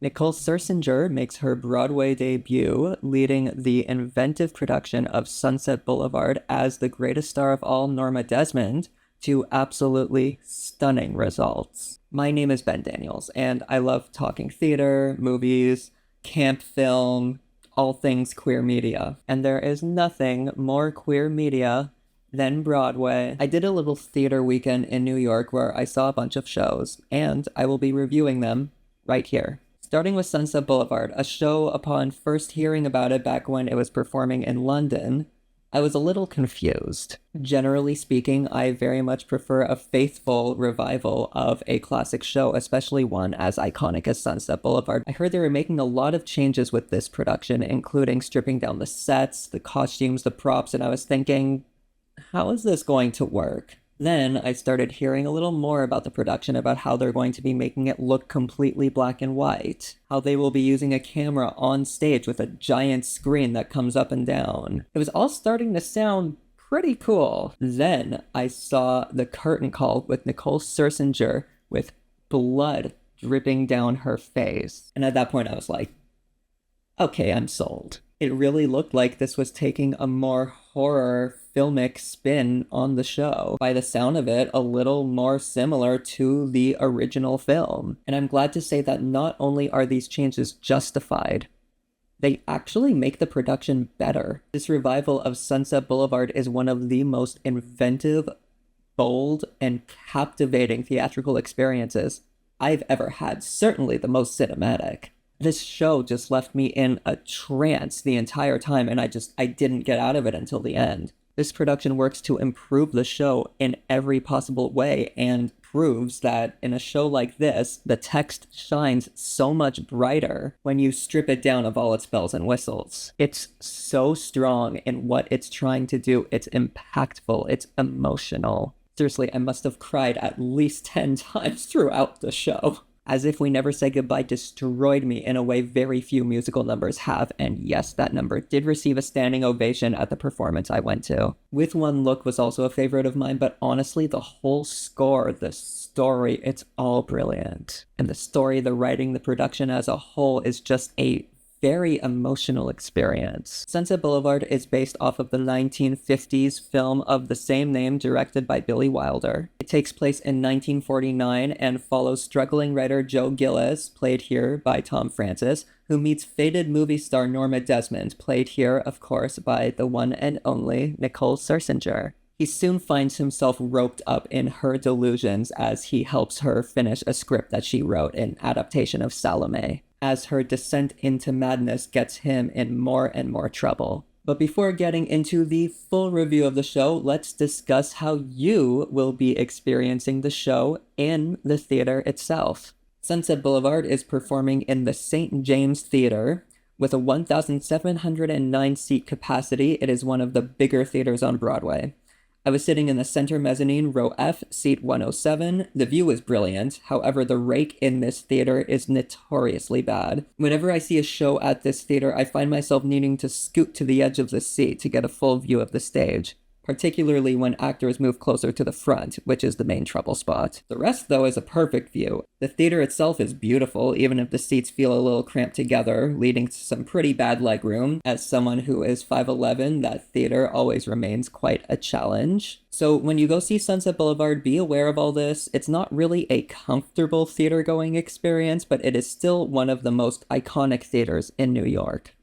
Nicole Scherzinger makes her Broadway debut, leading the inventive production of Sunset Boulevard as the greatest star of all, Norma Desmond, to absolutely stunning results. My name is Ben Daniels, and I love talking theater, movies, camp film, all things queer media. And there is nothing more queer media than Broadway. I did a little theater weekend in New York where I saw a bunch of shows, and I will be reviewing them right here. Starting with Sunset Boulevard, a show upon first hearing about it back when it was performing in London, I was a little confused. Generally speaking, I very much prefer a faithful revival of a classic show, especially one as iconic as Sunset Boulevard. I heard they were making a lot of changes with this production, including stripping down the sets, the costumes, the props, and I was thinking, how is this going to work? Then I started hearing a little more about the production, about how they're going to be making it look completely black and white, how they will be using a camera on stage with a giant screen that comes up and down. It was all starting to sound pretty cool. Then I saw the curtain call with Nicole Scherzinger with blood dripping down her face. And at that point I was like, okay, I'm sold. It really looked like this was taking a more horror filmic spin on the show. By the sound of it, a little more similar to the original film. And I'm glad to say that not only are these changes justified, they actually make the production better. This revival of Sunset Boulevard is one of the most inventive, bold, and captivating theatrical experiences I've ever had. Certainly the most cinematic. This show just left me in a trance the entire time, and I didn't get out of it until the end. This production works to improve the show in every possible way and proves that in a show like this, the text shines so much brighter when you strip it down of all its bells and whistles. It's so strong in what it's trying to do. It's impactful. It's emotional. Seriously, I must have cried at least 10 times throughout the show. As If We Never Say Goodbye destroyed me in a way very few musical numbers have, and yes, that number did receive a standing ovation at the performance I went to. With One Look was also a favorite of mine, but honestly, the whole score, the story, it's all brilliant. And the story, the writing, the production as a whole is just a very emotional experience. Sunset Boulevard is based off of the 1950s film of the same name directed by Billy Wilder. It takes place in 1949 and follows struggling writer Joe Gillis, played here by Tom Francis, who meets faded movie star Norma Desmond, played here, of course, by the one and only Nicole Scherzinger. He soon finds himself roped up in her delusions as he helps her finish a script that she wrote, an adaptation of Salome, as her descent into madness gets him in more and more trouble. But before getting into the full review of the show, let's discuss how you will be experiencing the show in the theater itself. Sunset Boulevard is performing in the St. James Theater. With a 1,709 seat capacity, it is one of the bigger theaters on Broadway. I was sitting in the center mezzanine, row F, seat 107. The view is brilliant. However, the rake in this theater is notoriously bad. Whenever I see a show at this theater, I find myself needing to scoot to the edge of the seat to get a full view of the stage, particularly when actors move closer to the front, which is the main trouble spot. The rest, though, is a perfect view. The theater itself is beautiful, even if the seats feel a little cramped together, leading to some pretty bad legroom. As someone who is 5'11", that theater always remains quite a challenge. So when you go see Sunset Boulevard, be aware of all this. It's not really a comfortable theater-going experience, but it is still one of the most iconic theaters in New York.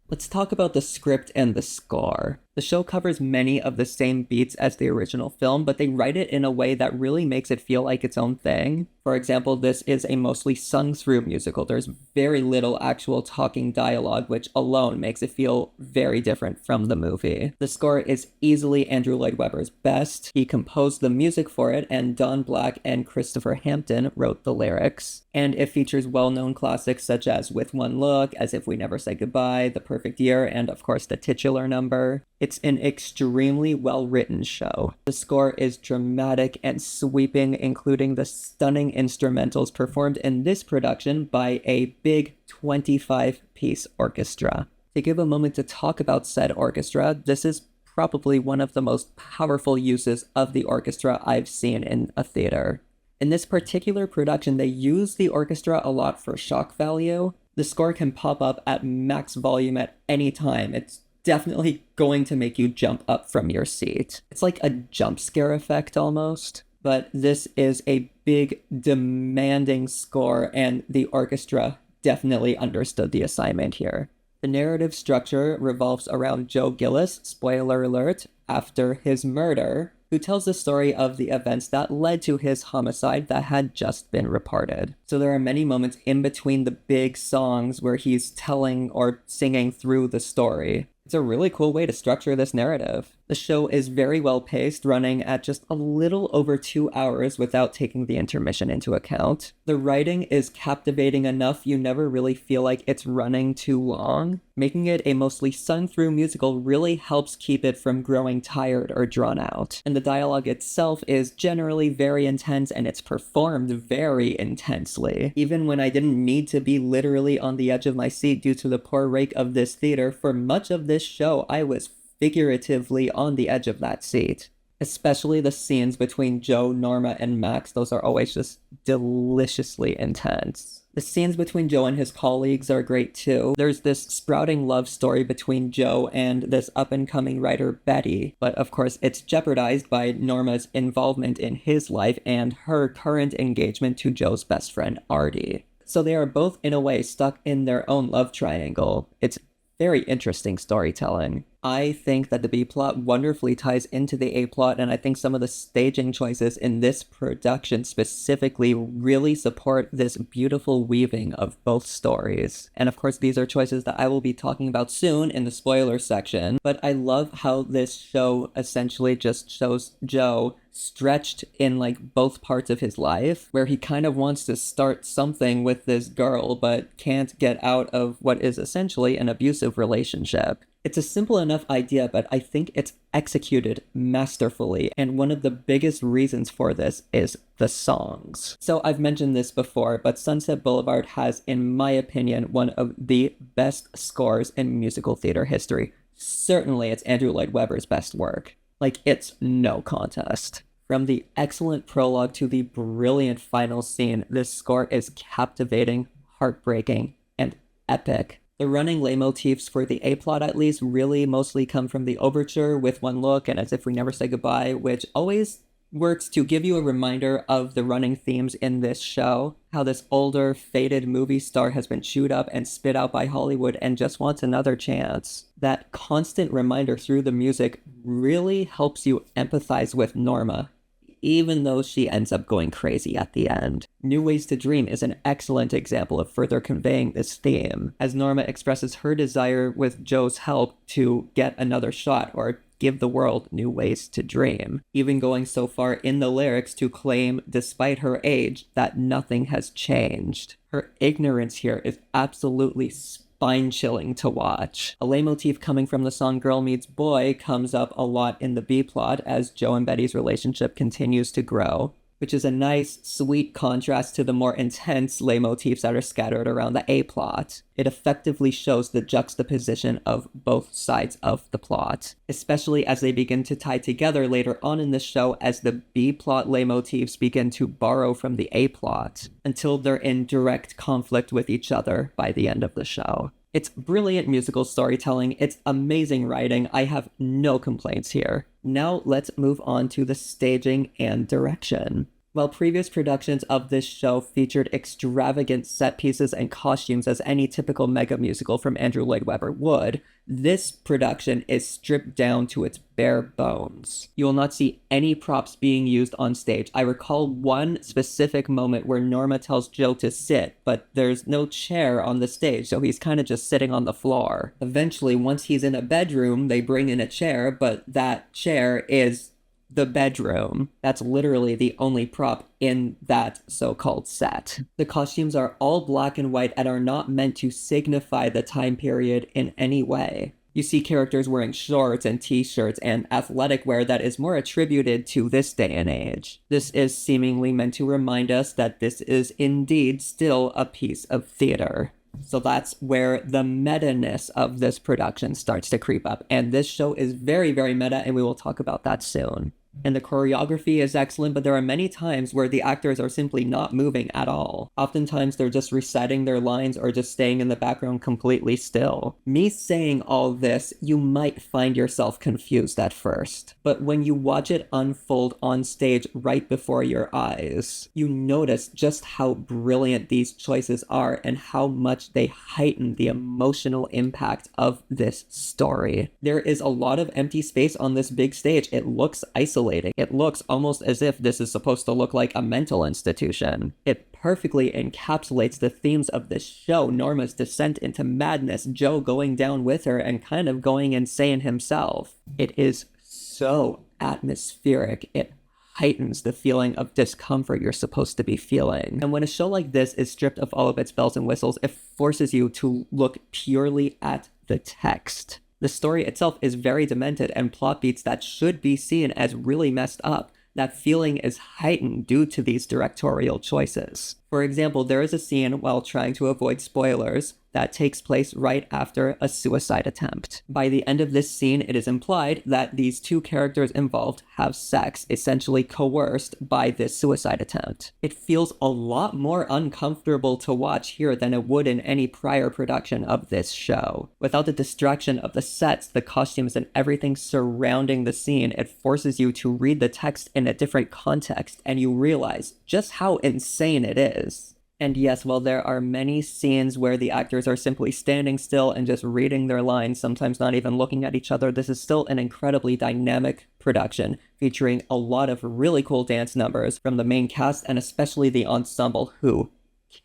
Let's talk about the script and the score. The show covers many of the same beats as the original film, but they write it in a way that really makes it feel like its own thing. For example, this is a mostly sung-through musical. There's very little actual talking dialogue, which alone makes it feel very different from the movie. The score is easily Andrew Lloyd Webber's best. He composed the music for it, and Don Black and Christopher Hampton wrote the lyrics. And it features well-known classics such as With One Look, As If We Never Say Goodbye, The Perfect Year, and of course the titular number. It's an extremely well-written show. The score is dramatic and sweeping, including the stunning instrumentals performed in this production by a big 25-piece orchestra. To give a moment to talk about said orchestra, this is probably one of the most powerful uses of the orchestra I've seen in a theater. In this particular production, they use the orchestra a lot for shock value. The score can pop up at max volume at any time. It's definitely going to make you jump up from your seat. It's like a jump scare effect almost. But this is a big, demanding score, and the orchestra definitely understood the assignment here. The narrative structure revolves around Joe Gillis, spoiler alert, after his murder, who tells the story of the events that led to his homicide that had just been reported. So there are many moments in between the big songs where he's telling or singing through the story. It's a really cool way to structure this narrative. The show is very well paced, running at just a little over 2 hours without taking the intermission into account. The writing is captivating enough you never really feel like it's running too long. Making it a mostly sung-through musical really helps keep it from growing tired or drawn out. And the dialogue itself is generally very intense, and it's performed very intensely. Even when I didn't need to be literally on the edge of my seat due to the poor rake of this theater, for much of this show, I was figuratively on the edge of that seat. Especially the scenes between Joe, Norma, and Max, those are always just deliciously intense. The scenes between Joe and his colleagues are great too. There's this sprouting love story between Joe and this up-and-coming writer Betty, but of course it's jeopardized by Norma's involvement in his life and her current engagement to Joe's best friend Artie. So they are both in a way stuck in their own love triangle. It's very interesting storytelling. I think that the B plot wonderfully ties into the A plot, and I think some of the staging choices in this production specifically really support this beautiful weaving of both stories. And of course, these are choices that I will be talking about soon in the spoiler section, but I love how this show essentially just shows Joe stretched in like both parts of his life, where he kind of wants to start something with this girl but can't get out of what is essentially an abusive relationship. It's a simple enough idea, but I think it's executed masterfully, and one of the biggest reasons for this is the songs. So I've mentioned this before, but Sunset Boulevard has, in my opinion, one of the best scores in musical theater history. Certainly it's Andrew Lloyd Webber's best work. Like, it's no contest. From the excellent prologue to the brilliant final scene, this score is captivating, heartbreaking, and epic. The running leitmotifs for the A-plot, at least, really mostly come from the overture, With One Look and As If We Never Say Goodbye, which always works to give you a reminder of the running themes in this show. How this older, faded movie star has been chewed up and spit out by Hollywood and just wants another chance. That constant reminder through the music really helps you empathize with Norma, even though she ends up going crazy at the end. New Ways to Dream is an excellent example of further conveying this theme, as Norma expresses her desire with Joe's help to get another shot or give the world new ways to dream, even going so far in the lyrics to claim, despite her age, that nothing has changed. Her ignorance here is absolutely spine-chilling to watch. A leitmotif coming from the song Girl Meets Boy comes up a lot in the B-plot as Joe and Betty's relationship continues to grow, which is a nice, sweet contrast to the more intense leitmotifs that are scattered around the A-plot. It effectively shows the juxtaposition of both sides of the plot, especially as they begin to tie together later on in the show as the B-plot leitmotifs begin to borrow from the A-plot, until they're in direct conflict with each other by the end of the show. It's brilliant musical storytelling, it's amazing writing, I have no complaints here. Now let's move on to the staging and direction. While previous productions of this show featured extravagant set pieces and costumes as any typical mega musical from Andrew Lloyd Webber would, this production is stripped down to its bare bones. You will not see any props being used on stage. I recall one specific moment where Norma tells Joe to sit, but there's no chair on the stage, so he's kind of just sitting on the floor. Eventually, once he's in a bedroom, they bring in a chair, but that chair is the bedroom. That's literally the only prop in that so-called set. The costumes are all black and white and are not meant to signify the time period in any way. You see characters wearing shorts and t-shirts and athletic wear that is more attributed to this day and age. This is seemingly meant to remind us that this is indeed still a piece of theater. So that's where the meta-ness of this production starts to creep up, and this show is very, very meta, and we will talk about that soon. And the choreography is excellent, but there are many times where the actors are simply not moving at all. Oftentimes they're just reciting their lines or just staying in the background completely still. Me saying all this, you might find yourself confused at first. But when you watch it unfold on stage right before your eyes, you notice just how brilliant these choices are and how much they heighten the emotional impact of this story. There is a lot of empty space on this big stage. It looks isolated. It looks almost as if this is supposed to look like a mental institution. It perfectly encapsulates the themes of this show: Norma's descent into madness, Joe going down with her and kind of going insane himself. It is so atmospheric. It heightens the feeling of discomfort you're supposed to be feeling. And when a show like this is stripped of all of its bells and whistles, it forces you to look purely at the text. The story itself is very demented, and plot beats that should be seen as really messed up, that feeling is heightened due to these directorial choices. For example, there is a scene, while trying to avoid spoilers, that takes place right after a suicide attempt. By the end of this scene, it is implied that these two characters involved have sex, essentially coerced by this suicide attempt. It feels a lot more uncomfortable to watch here than it would in any prior production of this show. Without the distraction of the sets, the costumes, and everything surrounding the scene, it forces you to read the text in a different context, and you realize just how insane it is. And yes, while there are many scenes where the actors are simply standing still and just reading their lines, sometimes not even looking at each other, this is still an incredibly dynamic production, featuring a lot of really cool dance numbers from the main cast and especially the ensemble, who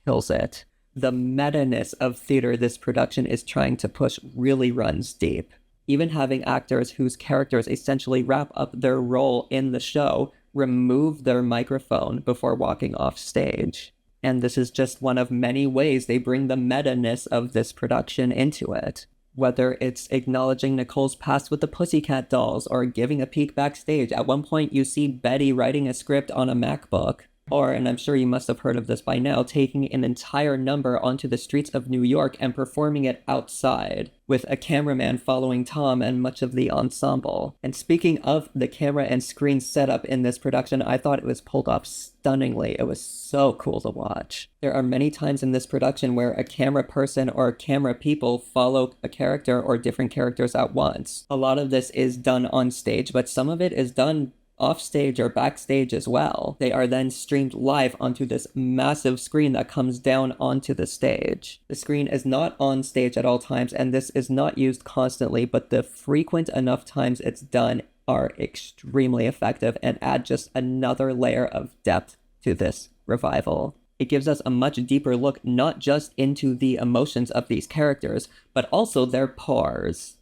kills it. The meta-ness of theater this production is trying to push really runs deep. Even having actors whose characters essentially wrap up their role in the show remove their microphone before walking off stage. And this is just one of many ways they bring the meta-ness of this production into it. Whether it's acknowledging Nicole's past with the Pussycat Dolls, or giving a peek backstage. At one point you see Betty writing a script on a MacBook. Or, and I'm sure you must have heard of this by now, taking an entire number onto the streets of New York and performing it outside, with a cameraman following Tom and much of the ensemble. And speaking of the camera and screen setup in this production, I thought it was pulled off stunningly. It was so cool to watch. There are many times in this production where a camera person or camera people follow a character or different characters at once. A lot of this is done on stage, but some of it is done offstage or backstage as well. They are then streamed live onto this massive screen that comes down onto the stage. The screen is not on stage at all times, and this is not used constantly, but the frequent enough times it's done are extremely effective and add just another layer of depth to this revival. It gives us a much deeper look not just into the emotions of these characters, but also their pores.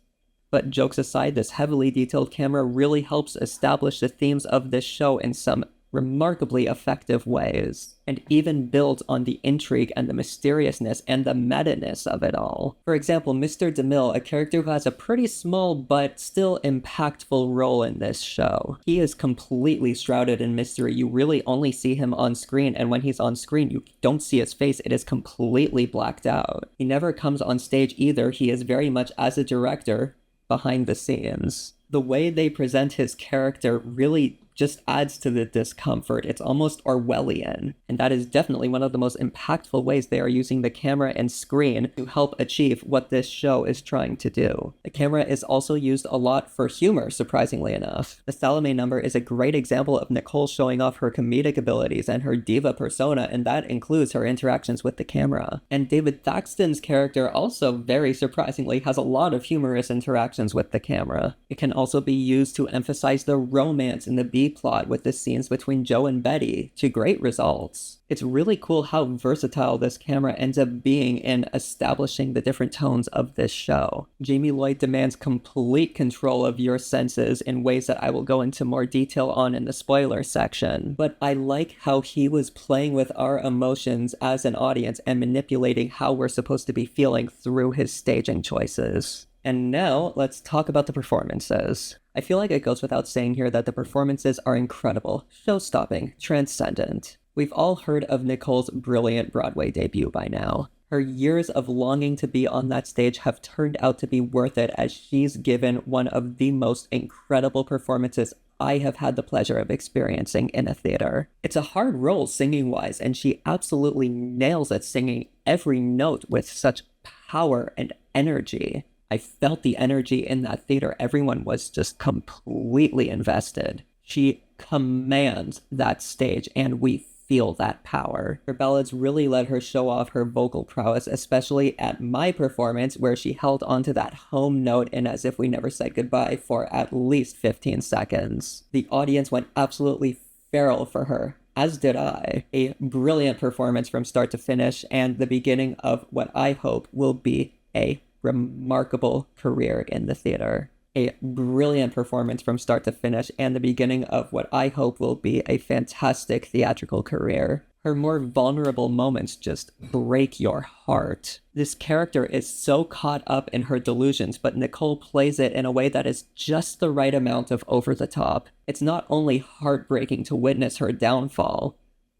But jokes aside, this heavily detailed camera really helps establish the themes of this show in some remarkably effective ways, and even builds on the intrigue and the mysteriousness and the meta-ness of it all. For example, Mr. DeMille, a character who has a pretty small but still impactful role in this show. He is completely shrouded in mystery. You really only see him on screen, and when he's on screen, you don't see his face. It is completely blacked out. He never comes on stage either. He is very much, as a director, behind the scenes. The way they present his character really just adds to the discomfort. It's almost Orwellian, and that is definitely one of the most impactful ways they are using the camera and screen to help achieve what this show is trying to do. The camera is also used a lot for humor, surprisingly enough. The Salome number is a great example of Nicole showing off her comedic abilities and her diva persona, and that includes her interactions with the camera. And David Thaxton's character also, very surprisingly, has a lot of humorous interactions with the camera. It can also be used to emphasize the romance in the B-plot with the scenes between Joe and Betty, to great results. It's really cool how versatile this camera ends up being in establishing the different tones of this show. Jamie Lloyd demands complete control of your senses in ways that I will go into more detail on in the spoiler section, but I like how he was playing with our emotions as an audience and manipulating how we're supposed to be feeling through his staging choices. And now, let's talk about the performances. I feel like it goes without saying here that the performances are incredible, show-stopping, transcendent. We've all heard of Nicole's brilliant Broadway debut by now. Her years of longing to be on that stage have turned out to be worth it, as she's given one of the most incredible performances I have had the pleasure of experiencing in a theater. It's a hard role singing-wise, and she absolutely nails it, singing every note with such power and energy. I felt the energy in that theater. Everyone was just completely invested. She commands that stage, and we feel that power. Her ballads really let her show off her vocal prowess, especially at my performance, where she held onto that home note in As If We Never Said Goodbye for at least 15 seconds. The audience went absolutely feral for her, as did I. A brilliant performance from start to finish, and the beginning of what I hope will be a remarkable career in the theater. A brilliant performance from start to finish, and the beginning of what I hope will be a fantastic theatrical career. Her more vulnerable moments just break your heart. This character is so caught up in her delusions, but Nicole plays it in a way that is just the right amount of over the top. It's not only heartbreaking to witness her downfall,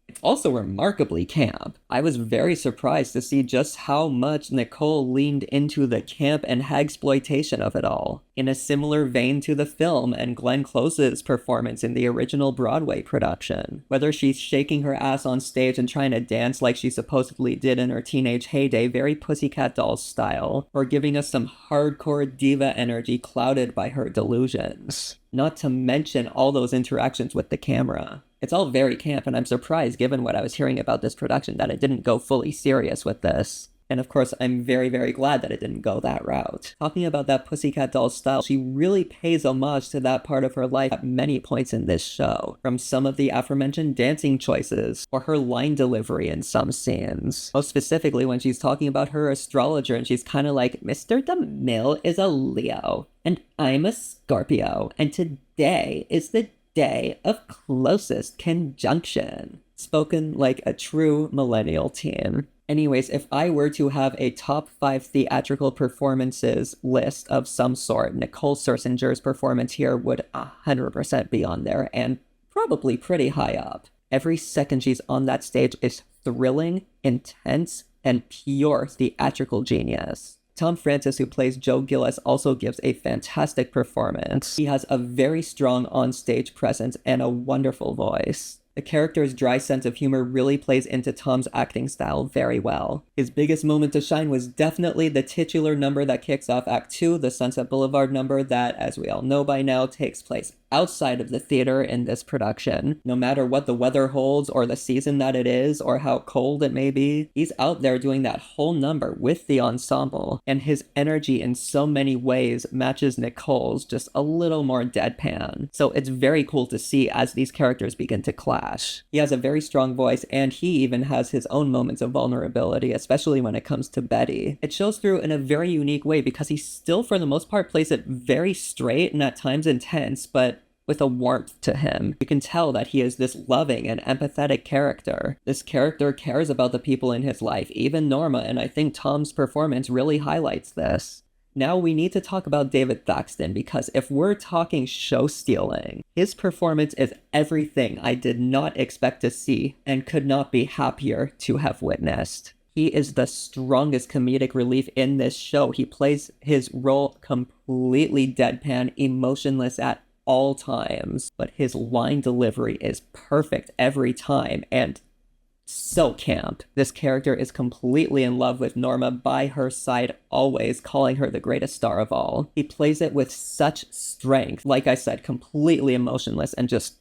it's also remarkably camp. I was very surprised to see just how much Nicole leaned into the camp and hagsploitation of it all. In a similar vein to the film and Glenn Close's performance in the original Broadway production. Whether she's shaking her ass on stage and trying to dance like she supposedly did in her teenage heyday, very Pussycat Dolls style, or giving us some hardcore diva energy clouded by her delusions. Not to mention all those interactions with the camera. It's all very camp, and I'm surprised, given what I was hearing about this production, that it didn't go fully serious with this. And of course, I'm very, very glad that it didn't go that route. Talking about that Pussycat Dolls style, she really pays homage to that part of her life at many points in this show. From some of the aforementioned dancing choices, or her line delivery in some scenes. Most specifically when she's talking about her astrologer, and she's kind of like, Mr. DeMille is a Leo, and I'm a Scorpio, and today is the day of closest conjunction. Spoken like a true millennial teen. Anyways, if I were to have a top 5 theatrical performances list of some sort, Nicole Scherzinger's performance here would 100% be on there, and probably pretty high up. Every second she's on that stage is thrilling, intense, and pure theatrical genius. Tom Francis, who plays Joe Gillis, also gives a fantastic performance. He has a very strong on-stage presence and a wonderful voice. The character's dry sense of humor really plays into Tom's acting style very well. His biggest moment to shine was definitely the titular number that kicks off Act 2, the Sunset Blvd number that, as we all know by now, takes place outside of the theater in this production. No matter what the weather holds or the season that it is or how cold it may be, he's out there doing that whole number with the ensemble, and his energy in so many ways matches Nicole's, just a little more deadpan. So it's very cool to see as these characters begin to clash. He has a very strong voice, and he even has his own moments of vulnerability, especially when it comes to Betty. It shows through in a very unique way because he still, for the most part, plays it very straight and at times intense, but with a warmth to him. You can tell that he is this loving and empathetic character. This character cares about the people in his life, even Norma, and I think Tom's performance really highlights this. Now we need to talk about David Thaxton, because if we're talking show stealing, his performance is everything I did not expect to see and could not be happier to have witnessed. He is the strongest comedic relief in this show. He plays his role completely deadpan, emotionless at all times, but his line delivery is perfect every time and so camp. This character is completely in love with Norma, by her side always, calling her the greatest star of all. He plays it with such strength, like I said, completely emotionless and just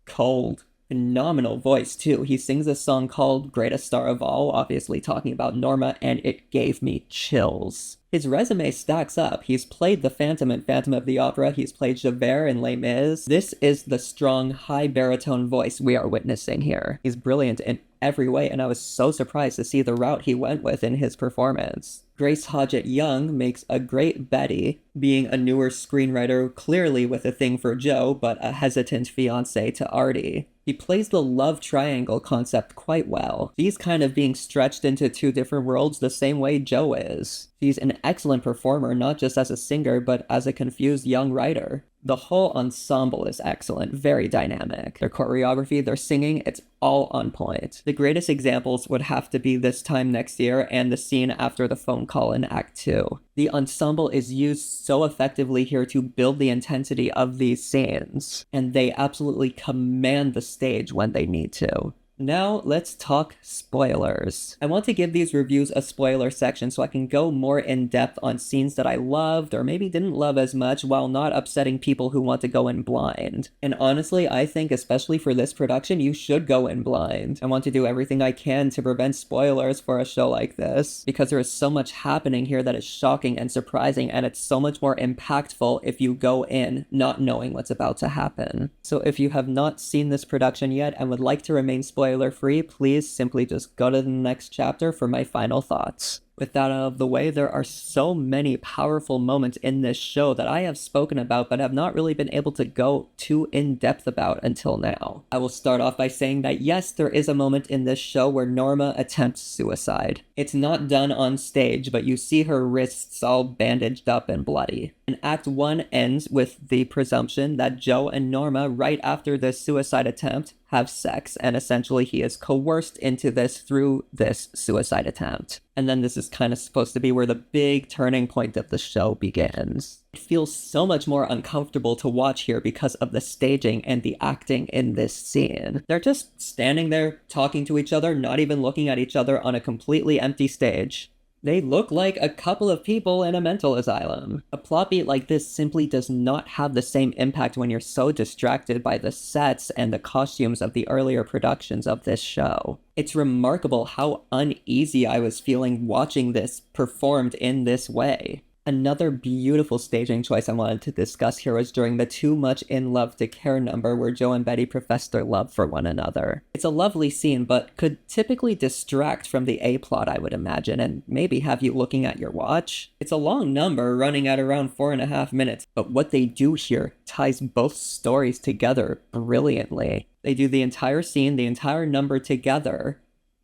cold. Phenomenal voice too. He sings a song called Greatest Star of All, obviously talking about Norma, and it gave me chills. His resume stacks up. He's played the Phantom in Phantom of the Opera. He's played Javert in Les Mis. This is the strong, high baritone voice we are witnessing here. He's brilliant in every way, and I was so surprised to see the route he went with in his performance. Grace Hodgett Young makes a great Betty, being a newer screenwriter, clearly with a thing for Joe, but a hesitant fiance to Artie. He plays the love triangle concept quite well. She's kind of being stretched into two different worlds the same way Joe is. She's an excellent performer, not just as a singer, but as a confused young writer. The whole ensemble is excellent, very dynamic. Their choreography, their singing, it's all on point. The greatest examples would have to be This Time Next Year and the scene after the phone call in Act 2. The ensemble is used so effectively here to build the intensity of these scenes, and they absolutely command the stage when they need to. Now, let's talk spoilers. I want to give these reviews a spoiler section so I can go more in depth on scenes that I loved or maybe didn't love as much while not upsetting people who want to go in blind. And honestly, I think especially for this production, you should go in blind. I want to do everything I can to prevent spoilers for a show like this, because there is so much happening here that is shocking and surprising, and it's so much more impactful if you go in not knowing what's about to happen. So if you have not seen this production yet and would like to remain spoiler-free, please simply just go to the next chapter for my final thoughts. With that out of the way, there are so many powerful moments in this show that I have spoken about but have not really been able to go too in-depth about until now. I will start off by saying that yes, there is a moment in this show where Norma attempts suicide. It's not done on stage, but you see her wrists all bandaged up and bloody. And Act 1 ends with the presumption that Joe and Norma, right after this suicide attempt, have sex, and essentially he is coerced into this through this suicide attempt. And then this is kind of supposed to be where the big turning point of the show begins. It feels so much more uncomfortable to watch here because of the staging and the acting in this scene. They're just standing there talking to each other, not even looking at each other on a completely empty stage. They look like a couple of people in a mental asylum. A plot beat like this simply does not have the same impact when you're so distracted by the sets and the costumes of the earlier productions of this show. It's remarkable how uneasy I was feeling watching this performed in this way. Another beautiful staging choice I wanted to discuss here was during the Too Much in Love to Care number where Joe and Betty profess their love for one another. It's a lovely scene, but could typically distract from the A-plot, I would imagine, and maybe have you looking at your watch. It's a long number, running at around 4.5 minutes, but what they do here ties both stories together brilliantly. They do the entire scene, the entire number together,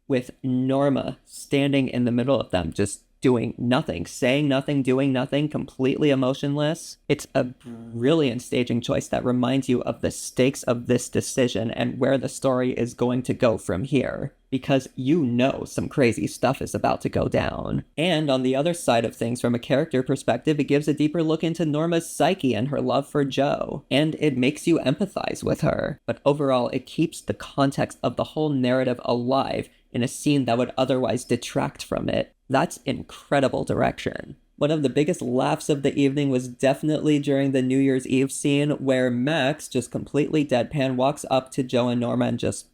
with Norma standing in the middle of them, just doing nothing, saying nothing, doing nothing, completely emotionless. It's a brilliant staging choice that reminds you of the stakes of this decision and where the story is going to go from here, because you know some crazy stuff is about to go down. And on the other side of things, from a character perspective, it gives a deeper look into Norma's psyche and her love for Joe, and it makes you empathize with her. But overall, it keeps the context of the whole narrative alive in a scene that would otherwise detract from it. That's incredible direction. One of the biggest laughs of the evening was definitely during the New Year's Eve scene where Max, just completely deadpan, walks up to Joe and Norma and just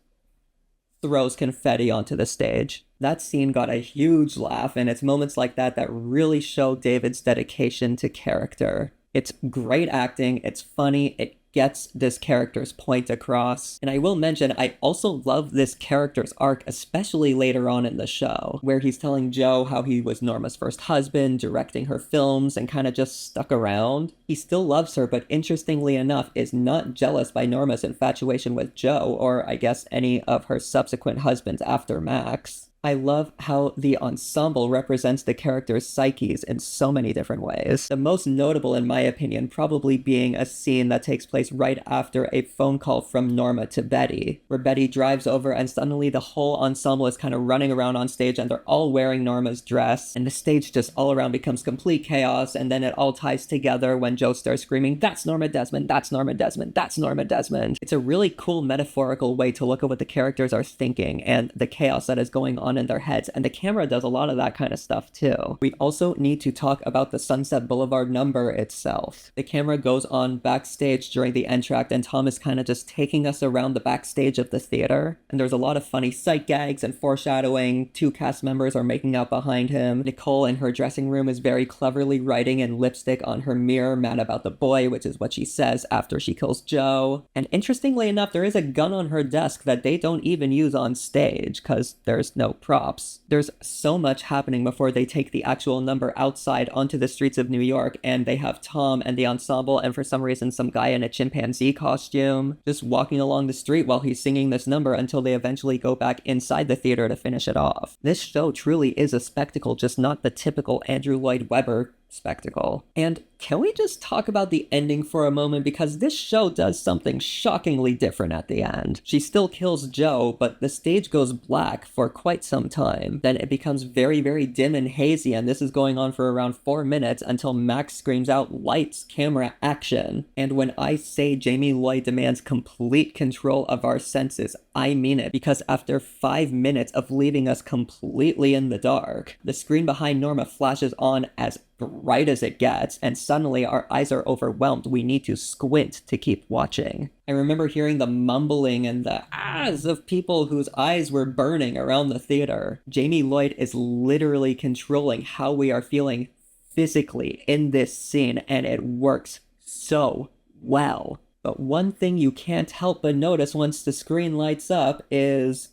throws confetti onto the stage. That scene got a huge laugh, and it's moments like that that really show David's dedication to character. It's great acting, it's funny, it gets this character's point across. And I will mention, I also love this character's arc, especially later on in the show, where he's telling Joe how he was Norma's first husband, directing her films, and kind of just stuck around. He still loves her, but interestingly enough, is not jealous by Norma's infatuation with Joe, or I guess any of her subsequent husbands after Max. I love how the ensemble represents the characters' psyches in so many different ways. The most notable, in my opinion, probably being a scene that takes place right after a phone call from Norma to Betty, where Betty drives over and suddenly the whole ensemble is kind of running around on stage and they're all wearing Norma's dress, and the stage just all around becomes complete chaos, and then it all ties together when Joe starts screaming, "That's Norma Desmond, that's Norma Desmond, that's Norma Desmond." It's a really cool metaphorical way to look at what the characters are thinking and the chaos that is going on in their heads, and the camera does a lot of that kind of stuff too. We also need to talk about the Sunset Blvd number itself. The camera goes on backstage during the entr'acte, and Tom is kind of just taking us around the backstage of the theater, and there's a lot of funny sight gags and foreshadowing. Two cast members are making out behind him. Nicole in her dressing room is very cleverly writing in lipstick on her mirror, mad about the boy, which is what she says after she kills Joe. And interestingly enough, there is a gun on her desk that they don't even use on stage, because there's no props. There's so much happening before they take the actual number outside onto the streets of New York, and they have Tom and the ensemble, and for some reason some guy in a chimpanzee costume just walking along the street while he's singing this number until they eventually go back inside the theater to finish it off. This show truly is a spectacle, just not the typical Andrew Lloyd Webber spectacle. And can we just talk about the ending for a moment? Because this show does something shockingly different at the end. She still kills Joe, but the stage goes black for quite some time. Then it becomes very, very dim and hazy, and this is going on for around 4 minutes until Max screams out, "Lights, camera, action." And when I say Jamie Lloyd demands complete control of our senses, I mean it, because after 5 minutes of leaving us completely in the dark, the screen behind Norma flashes on as bright as it gets, and suddenly our eyes are overwhelmed. We need to squint to keep watching. I remember hearing the mumbling and the ahs of people whose eyes were burning around the theater. Jamie Lloyd is literally controlling how we are feeling physically in this scene, and it works so well. But one thing you can't help but notice once the screen lights up is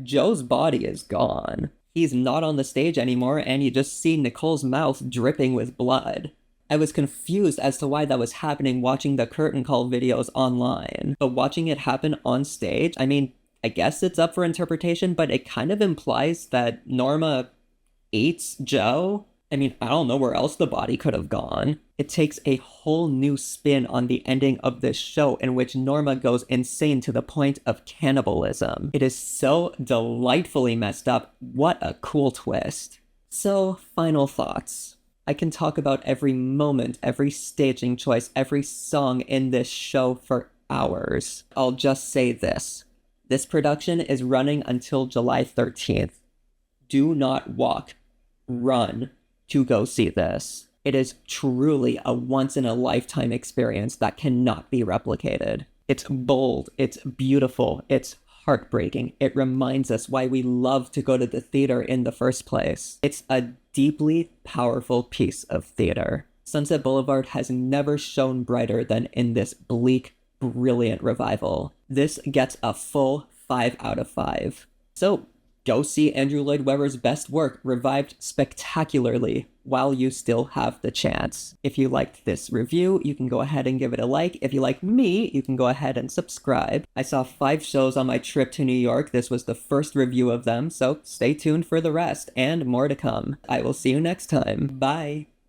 Joe's body is gone. He's not on the stage anymore, and you just see Nicole's mouth dripping with blood. I was confused as to why that was happening watching the curtain call videos online. But watching it happen on stage, I mean, I guess it's up for interpretation, but it kind of implies that Norma eats Joe. I mean, I don't know where else the body could have gone. It takes a whole new spin on the ending of this show in which Norma goes insane to the point of cannibalism. It is so delightfully messed up. What a cool twist. So, final thoughts. I can talk about every moment, every staging choice, every song in this show for hours. I'll just say this. This production is running until July 13th. Do not walk. Run to go see this. It is truly a once-in-a-lifetime experience that cannot be replicated. It's bold, it's beautiful, it's heartbreaking. It reminds us why we love to go to the theater in the first place. It's a deeply powerful piece of theater. Sunset Boulevard has never shone brighter than in this bleak, brilliant revival. This gets a full 5 out of 5. So, go see Andrew Lloyd Webber's best work revived spectacularly while you still have the chance. If you liked this review, you can go ahead and give it a like. If you like me, you can go ahead and subscribe. I saw 5 shows on my trip to New York. This was the first review of them, so stay tuned for the rest and more to come. I will see you next time. Bye.